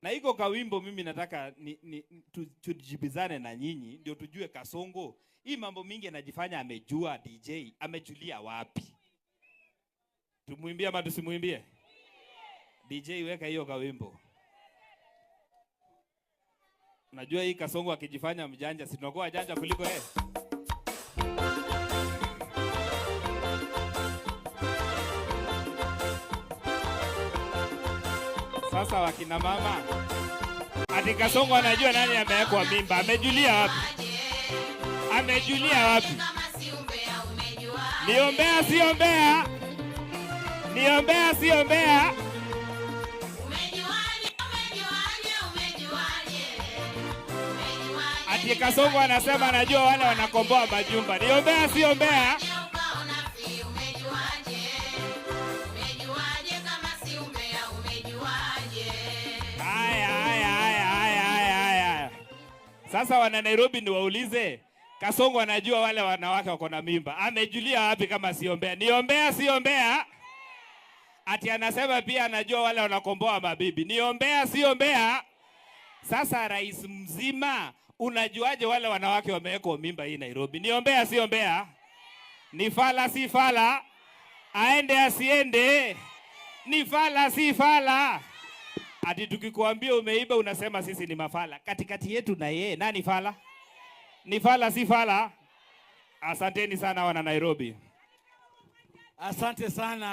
Na iko kawimbo mimi nataka tujibizane na nyinyi ndio tujue Kasongo hii mambo mingi anajifanya amejua. DJ amejulia wapi? Tumuimbie ama tusimuimbie? DJ weka hiyo kawimbo. Unajua hii Kasongo akijifanya mjanja si tunakuwa janja kuliko yeye. Sasa wakina mama, ati Kasongo anajua nani amewekwa mimba. Amejulia wapi? Amejulia wapi? Niombea siombea. Niombea siombea. Ati Kasongo anasema anajua wale wanakomboa majumba. Niombea siombea. Sasa wana Nairobi ni waulize, Kasongo anajua wale wanawake wako na mimba. Amejulia wapi kama siombea? Niombea siombea. Ati anasema pia anajua wale wanakomboa mabibi. Niombea siombea. Sasa rais mzima unajuaje wale wanawake wamewekwa mimba hii Nairobi? Niombea siombea. Ni fala si fala. Aende asiende. Ni fala si fala. Ati tukikuambia umeiba unasema sisi ni mafala. Katikati yetu na yeye nani fala? Ni fala si fala. Asanteni sana wana Nairobi. Asante sana.